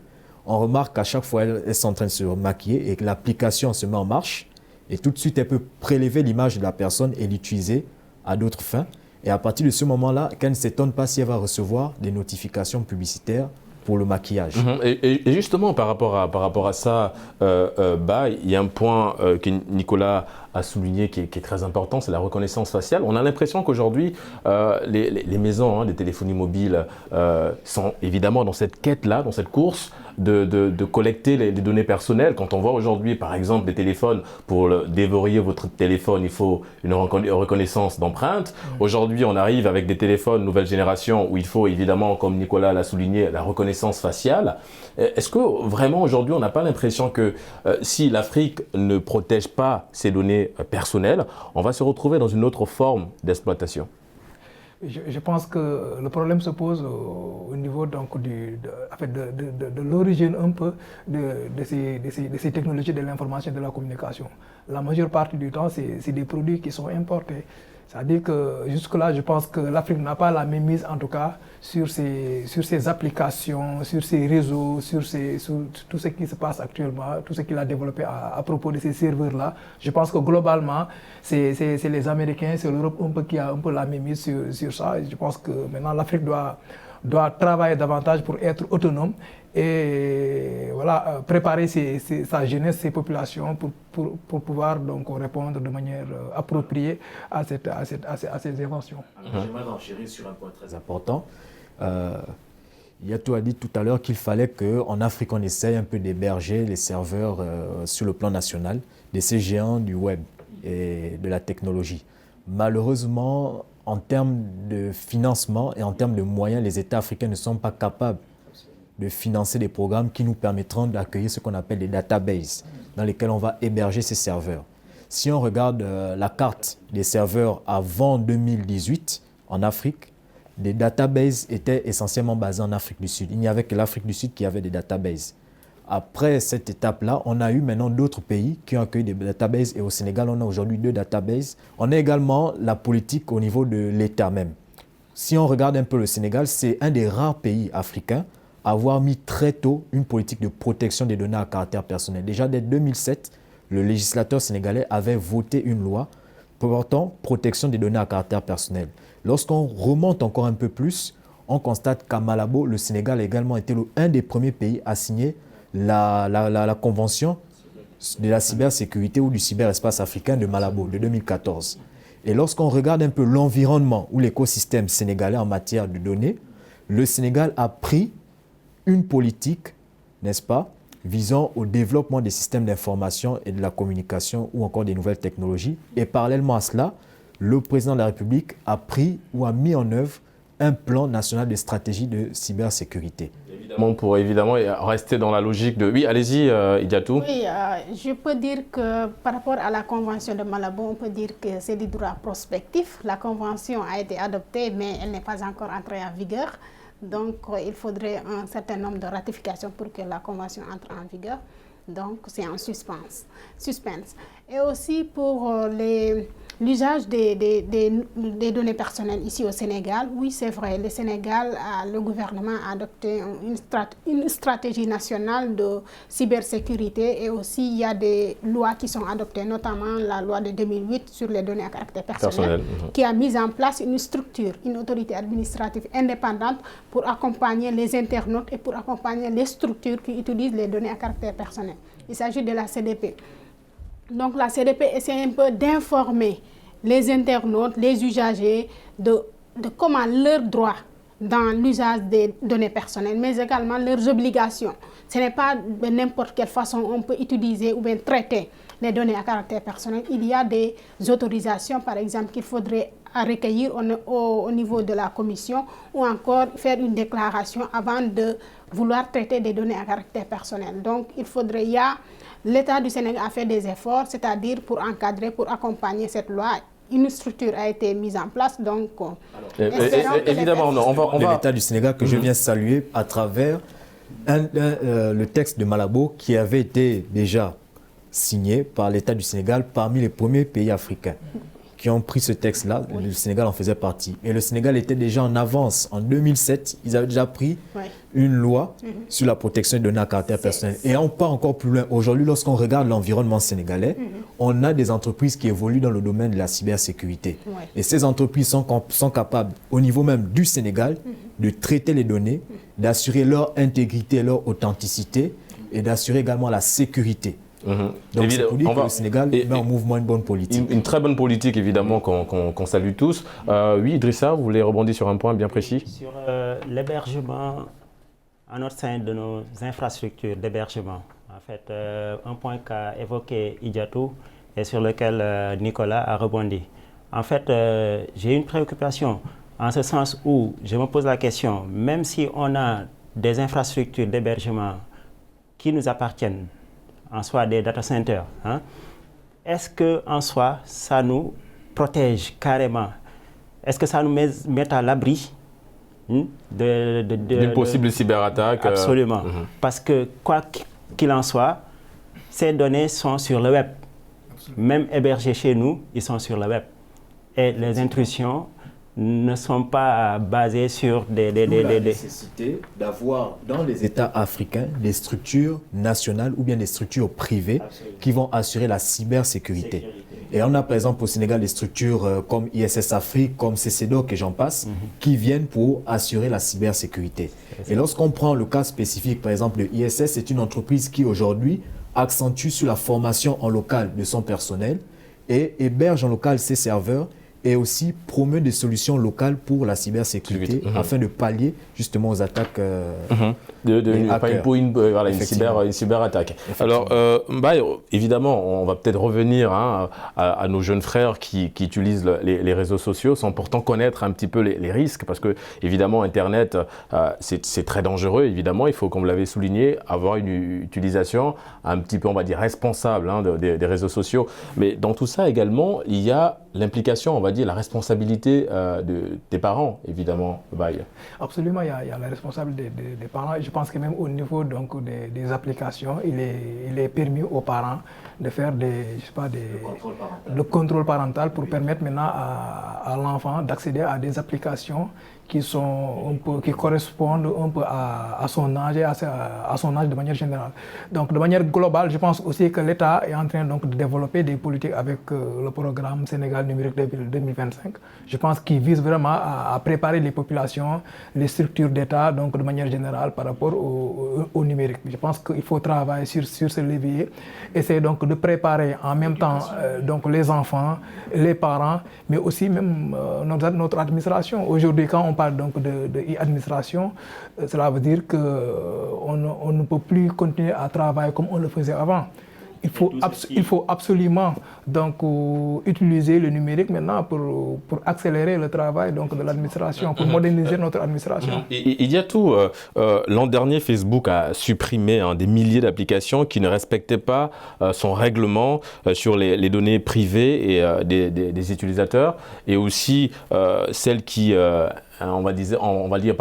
on remarque qu'à chaque fois elles sont en train de se maquiller et que l'application se met en marche et tout de suite elle peut prélever l'image de la personne et l'utiliser à d'autres fins. Et à partir de ce moment-là, qu'elle ne s'étonne pas si elle va recevoir des notifications publicitaires pour le maquillage. Et justement, par rapport à ça, il y a un point que Nicolas a souligné qui est très important, c'est la reconnaissance faciale. On a l'impression qu'aujourd'hui, les maisons de téléphonie mobile sont évidemment dans cette quête-là, dans cette course de collecter les données personnelles. Quand on voit aujourd'hui, par exemple, des téléphones, pour déverrouiller votre téléphone, il faut une reconnaissance d'empreinte. Aujourd'hui, on arrive avec des téléphones nouvelle génération où il faut évidemment, comme Nicolas l'a souligné, la reconnaissance faciale. Est-ce que vraiment aujourd'hui, on n'a pas l'impression que si l'Afrique ne protège pas ses données personnelles, on va se retrouver dans une autre forme d'exploitation? Je pense que le problème se pose au niveau donc de l'origine un peu de ces technologies de l'information et de la communication. La majeure partie du temps, c'est des produits qui sont importés. C'est-à-dire que jusque-là, je pense que l'Afrique n'a pas la même mise, en tout cas, sur ses applications, sur ses réseaux, sur tout ce qui se passe actuellement, tout ce qu'il a développé à propos de ces serveurs-là. Je pense que globalement, c'est les Américains, c'est l'Europe qui a un peu la même mise sur ça. Et je pense que maintenant, l'Afrique doit travailler davantage pour être autonome et voilà, préparer sa jeunesse, ses populations pour pouvoir donc répondre de manière appropriée à ces inventions. J'aimerais enchérir sur un point très important. Yatou a dit tout à l'heure qu'il fallait qu'en Afrique, on essaye un peu d'héberger les serveurs sur le plan national de ces géants du web et de la technologie. Malheureusement, en termes de financement et en termes de moyens, les États africains ne sont pas capables de financer des programmes qui nous permettront d'accueillir ce qu'on appelle des databases dans lesquels on va héberger ces serveurs. Si on regarde la carte des serveurs avant 2018 en Afrique, les databases étaient essentiellement basées en Afrique du Sud. Il n'y avait que l'Afrique du Sud qui avait des databases. Après cette étape-là, on a eu maintenant d'autres pays qui ont accueilli des databases et au Sénégal, on a aujourd'hui 2 databases. On a également la politique au niveau de l'État même. Si on regarde un peu le Sénégal, c'est un des rares pays africains à avoir mis très tôt une politique de protection des données à caractère personnel. Déjà dès 2007, le législateur sénégalais avait voté une loi portant protection des données à caractère personnel. Lorsqu'on remonte encore un peu plus, on constate qu'à Malabo, le Sénégal a également été un des premiers pays à signer la convention de la cybersécurité ou du cyberespace africain de Malabo de 2014. Et lorsqu'on regarde un peu l'environnement ou l'écosystème sénégalais en matière de données, le Sénégal a pris une politique, n'est-ce pas, visant au développement des systèmes d'information et de la communication ou encore des nouvelles technologies. Et parallèlement à cela, le président de la République a pris ou a mis en œuvre un plan national de stratégie de cybersécurité. Pour évidemment rester dans la logique de... Oui, allez-y, Idiatou. Oui, je peux dire que par rapport à la convention de Malabo, on peut dire que c'est du droit prospectif. La convention a été adoptée, mais elle n'est pas encore entrée en vigueur. Donc, il faudrait un certain nombre de ratifications pour que la convention entre en vigueur. Donc, c'est en suspense. Et aussi pour l'usage des données personnelles ici au Sénégal. Oui, c'est vrai, le Sénégal, le gouvernement a adopté une stratégie nationale de cybersécurité et aussi il y a des lois qui sont adoptées, notamment la loi de 2008 sur les données à caractère personnel, qui a mis en place une structure, une autorité administrative indépendante pour accompagner les internautes et pour accompagner les structures qui utilisent les données à caractère personnel. Il s'agit de la CDP. Donc la CDP essaie un peu d'informer les internautes, les usagers de comment leurs droits dans l'usage des données personnelles, mais également leurs obligations. Ce n'est pas de n'importe quelle façon on peut utiliser ou bien traiter les données à caractère personnel. Il y a des autorisations, par exemple, qu'il faudrait recueillir au niveau de la commission ou encore faire une déclaration avant de vouloir traiter des données à caractère personnel. Donc, l'État du Sénégal a fait des efforts, c'est-à-dire pour encadrer, pour accompagner cette loi. Une structure a été mise en place, donc évidemment, on va... L'État du Sénégal que je viens saluer à travers le texte de Malabo qui avait été déjà signé par l'État du Sénégal parmi les premiers pays africains qui ont pris ce texte-là. Le Sénégal en faisait partie. Et le Sénégal était déjà en avance. En 2007, ils avaient déjà pris une loi sur la protection des données à caractère personnel. Et on part encore plus loin. Aujourd'hui, lorsqu'on regarde l'environnement sénégalais, on a des entreprises qui évoluent dans le domaine de la cybersécurité. Et ces entreprises sont capables, au niveau même du Sénégal, de traiter les données, d'assurer leur intégrité, leur authenticité et d'assurer également la sécurité. Donc c'est pour dire que le Sénégal met en mouvement une bonne politique. Une très bonne politique, évidemment, qu'on salue tous. Oui, Idrissa, vous voulez rebondir sur un point bien précis? Sur l'hébergement en notre sein de nos infrastructures d'hébergement. En fait, un point qu'a évoqué Idiatou et sur lequel Nicolas a rebondi. En fait, j'ai une préoccupation en ce sens où je me pose la question, même si on a des infrastructures d'hébergement qui nous appartiennent, en soi des data centers, est-ce qu'en soi, ça nous protège carrément? Est-ce que ça nous met à l'abri d'une possible cyberattaque? Absolument. Parce que quoi qu'il en soit, ces données sont sur le web. Même hébergées chez nous, ils sont sur le web. Et les intrusions ne sont pas basées sur la nécessité d'avoir dans les États africains des structures nationales ou bien des structures privées qui vont assurer la cybersécurité. Et on a par exemple au Sénégal des structures comme ISS Afrique, comme CCDOC et j'en passe, qui viennent pour assurer la cybersécurité. Et lorsqu'on prend le cas spécifique, par exemple, le ISS, c'est une entreprise qui aujourd'hui accentue sur la formation en local de son personnel et héberge en local ses serveurs et aussi promeut des solutions locales pour la cybersécurité afin de pallier justement aux attaques pour une cyberattaque. Alors, Mbaye, évidemment, on va peut-être revenir à nos jeunes frères qui utilisent les réseaux sociaux sans pourtant connaître un petit peu les risques parce que, évidemment, Internet, c'est très dangereux. Évidemment, il faut, comme vous l'avez souligné, avoir une utilisation un petit peu, on va dire, responsable des réseaux sociaux. Mais dans tout ça également, il y a l'implication, on va dire, la responsabilité des parents, évidemment, Mbaye. Absolument, il y a la responsabilité des parents. Je pense que même au niveau donc, des applications, il est permis aux parents de faire le contrôle parental pour permettre maintenant à l'enfant d'accéder à des applications qui correspondent un peu à son âge et à son âge de manière générale. Donc de manière globale, je pense aussi que l'État est en train donc, de développer des politiques avec le programme Sénégal numérique 2025. Je pense qu'il vise vraiment à préparer les populations, les structures d'État, donc de manière générale par rapport au numérique. Je pense qu'il faut travailler sur ce levier, essayer donc de préparer en même temps donc les enfants, les parents, mais aussi même notre administration. Aujourd'hui, quand on parle donc de e-administration, cela veut dire qu'on ne peut plus continuer à travailler comme on le faisait avant. Il faut absolument donc, utiliser le numérique maintenant pour accélérer le travail donc, de l'administration, pour moderniser notre administration. Il y a tout. L'an dernier, Facebook a supprimé des milliers d'applications qui ne respectaient pas son règlement sur les données privées et des utilisateurs, et aussi celles qui... on va dire,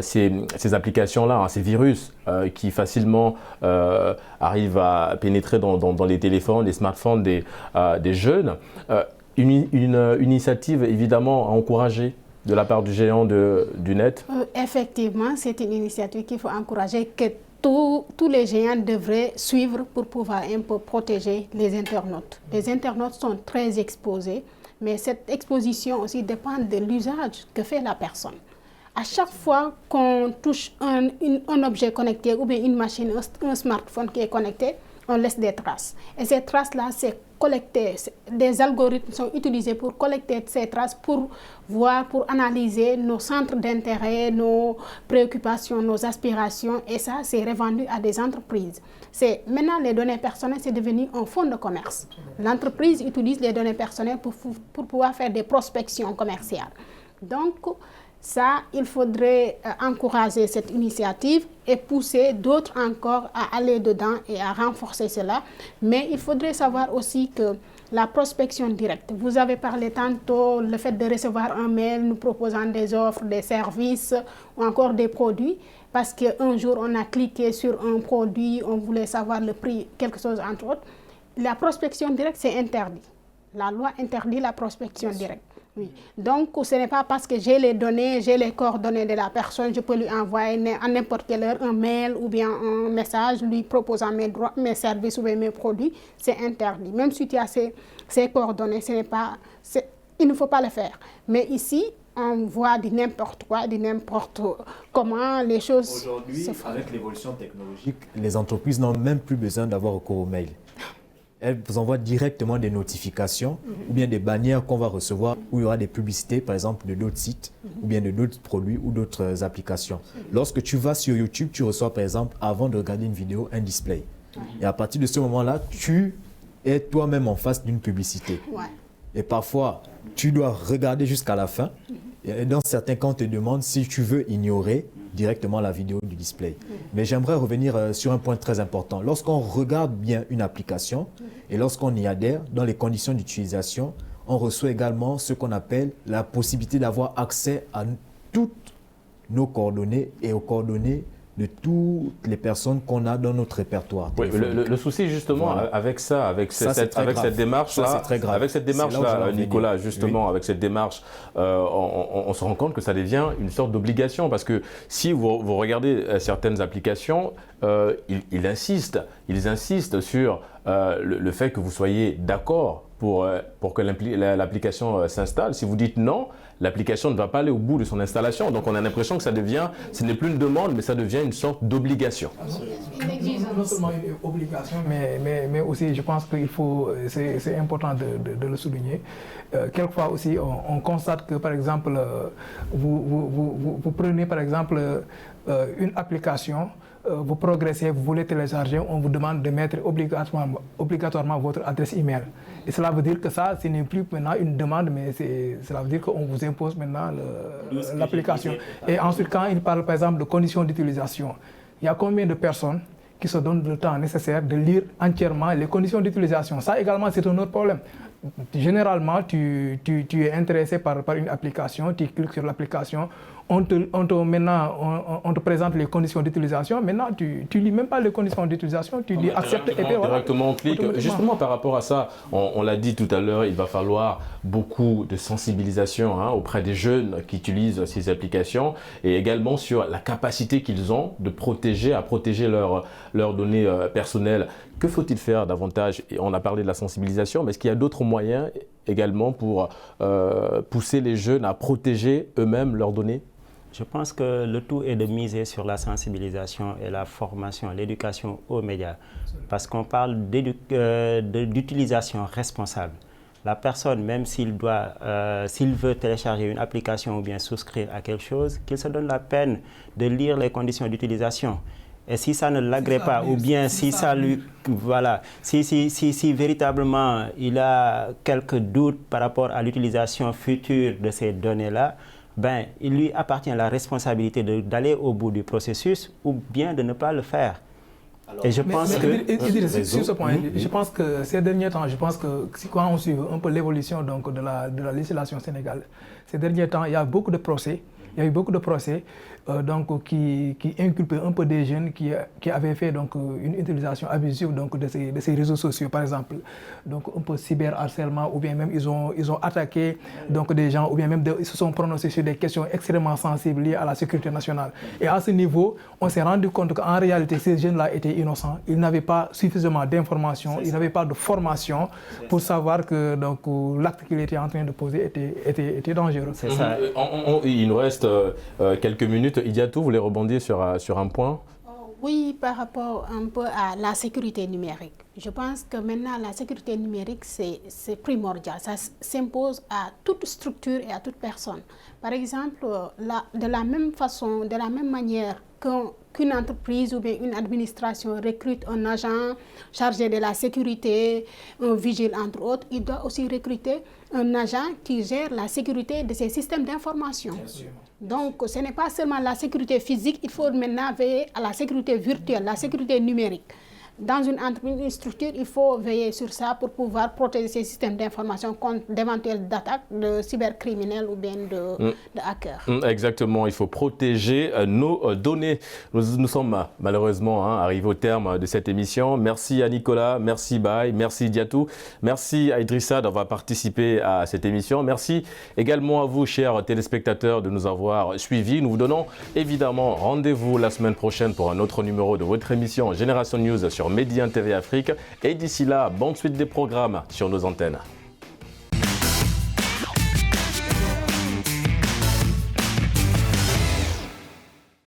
ces applications-là, ces virus qui facilement arrivent à pénétrer dans les téléphones, les smartphones des jeunes. Une initiative évidemment à encourager de la part du géant du net. Effectivement, c'est une initiative qu'il faut encourager, que tous les géants devraient suivre pour pouvoir un peu protéger les internautes. Les internautes sont très exposés. Mais cette exposition aussi dépend de l'usage que fait la personne. À chaque fois qu'on touche un objet connecté ou bien une machine, un smartphone qui est connecté, on laisse des traces. Et ces traces-là, c'est collecté. Des algorithmes sont utilisés pour collecter ces traces, pour voir, pour analyser nos centres d'intérêt, nos préoccupations, nos aspirations. Et ça, c'est revendu à des entreprises. Maintenant, les données personnelles, c'est devenu un fonds de commerce. L'entreprise utilise les données personnelles pour pouvoir faire des prospections commerciales. Donc, ça, il faudrait encourager cette initiative et pousser d'autres encore à aller dedans et à renforcer cela. Mais il faudrait savoir aussi que la prospection directe, vous avez parlé tantôt le fait de recevoir un mail nous proposant des offres, des services ou encore des produits, parce qu'un jour on a cliqué sur un produit, on voulait savoir le prix, quelque chose entre autres. La prospection directe, c'est interdit. La loi interdit la prospection directe. Oui. Donc, ce n'est pas parce que j'ai les données, j'ai les coordonnées de la personne, je peux lui envoyer à n'importe quelle heure un mail ou bien un message lui proposant mes services ou mes produits. C'est interdit. Même si tu as ces coordonnées, il ne faut pas le faire. Mais ici, on voit du n'importe quoi, du n'importe comment les choses. Aujourd'hui, avec l'évolution technologique, les entreprises n'ont même plus besoin d'avoir recours au mail. Elles vous envoient directement des notifications ou bien des bannières qu'on va recevoir où il y aura des publicités, par exemple, de d'autres sites ou bien de d'autres produits ou d'autres applications. Lorsque tu vas sur YouTube, tu reçois, par exemple, avant de regarder une vidéo, un display. Et à partir de ce moment-là, tu es toi-même en face d'une publicité. Ouais. Et parfois, tu dois regarder jusqu'à la fin. Et dans certains cas, on te demande si tu veux ignorer directement la vidéo du display. Mais j'aimerais revenir sur un point très important. Lorsqu'on regarde bien une application et lorsqu'on y adhère, dans les conditions d'utilisation, on reçoit également ce qu'on appelle la possibilité d'avoir accès à toutes nos coordonnées et aux coordonnées de toutes les personnes qu'on a dans notre répertoire. Oui, le souci justement avec ça, avec cette démarche-là, Nicolas, justement, avec cette démarche, on se rend compte que ça devient une sorte d'obligation parce que si vous regardez certaines applications, ils insistent sur le fait que vous soyez d'accord pour que l'application s'installe. Si vous dites non, l'application ne va pas aller au bout de son installation. Donc on a l'impression que ce n'est plus une demande, mais ça devient une sorte d'obligation. Non seulement une obligation, mais aussi je pense qu'il faut, c'est important de le souligner. Quelquefois aussi on constate que par exemple, vous prenez par exemple une application, vous progressez, vous voulez télécharger, on vous demande de mettre obligatoirement votre adresse email. Et cela veut dire que ça, ce n'est plus maintenant une demande, mais cela veut dire qu'on vous impose maintenant l'application. Et ensuite, quand il parle par exemple de conditions d'utilisation, il y a combien de personnes qui se donnent le temps nécessaire de lire entièrement les conditions d'utilisation? Ça également, c'est un autre problème. Généralement, tu es intéressé par une application, tu cliques sur l'application, on te présente les conditions d'utilisation. Maintenant, tu lis même pas les conditions d'utilisation, tu dis accepte et puis voilà. Directement on clique. Justement par rapport à ça, on l'a dit tout à l'heure, il va falloir beaucoup de sensibilisation auprès des jeunes qui utilisent ces applications et également sur la capacité qu'ils ont de protéger leurs données personnelles. Que faut-il faire davantage? On a parlé de la sensibilisation, mais est-ce qu'il y a d'autres moyens également pour pousser les jeunes à protéger eux-mêmes leurs données? Je pense que le tout est de miser sur la sensibilisation et la formation, l'éducation aux médias. Parce qu'on parle d'utilisation responsable. La personne, même s'il veut télécharger une application ou bien souscrire à quelque chose, qu'il se donne la peine de lire les conditions d'utilisation. Et si ça ne l'agrée pas, ou bien si ça lui... Voilà, si véritablement il a quelques doutes par rapport à l'utilisation future de ces données-là, ben, il lui appartient la responsabilité d'aller au bout du processus ou bien de ne pas le faire. Alors, et je pense sur ce point, je pense que ces derniers temps, quand on suit un peu l'évolution de la législation sénégalaise, ces derniers temps, il y a beaucoup de procès. Il y a eu beaucoup de procès qui inculpaient un peu des jeunes qui avaient fait une utilisation abusive de ces réseaux sociaux, par exemple. Donc un peu cyberharcèlement, ou bien même ils ont attaqué des gens, ou bien même ils se sont prononcés sur des questions extrêmement sensibles liées à la sécurité nationale. Et à ce niveau, on s'est rendu compte qu'en réalité, ces jeunes-là étaient innocents. Ils n'avaient pas suffisamment d'informations, ils n'avaient pas de formation pour savoir que l'acte qu'il était en train de poser était dangereux. C'est ça. Il nous reste quelques minutes. Idiatou, vous voulez rebondir sur un point? Oui, par rapport un peu à la sécurité numérique. Je pense que maintenant, la sécurité numérique, c'est primordial. Ça s'impose à toute structure et à toute personne. Par exemple, de la même façon, de la même manière qu'une entreprise ou bien une administration recrute un agent chargé de la sécurité, un vigile entre autres, il doit aussi recruter un agent qui gère la sécurité de ces systèmes d'information. Donc, ce n'est pas seulement la sécurité physique, il faut maintenant veiller à la sécurité virtuelle, la sécurité numérique. Dans une entreprise, une structure, il faut veiller sur ça pour pouvoir protéger ces systèmes d'information contre d'éventuelles attaques de cybercriminels ou bien de hackers. Exactement, il faut protéger nos données. Nous sommes malheureusement arrivés au terme de cette émission. Merci à Nicolas, merci Baye, merci Idiatou, merci à Idrissa d'avoir participé à cette émission. Merci également à vous, chers téléspectateurs, de nous avoir suivis. Nous vous donnons évidemment rendez-vous la semaine prochaine pour un autre numéro de votre émission Génération News sur Média TV Afrique. Et d'ici là, bonne suite des programmes sur nos antennes.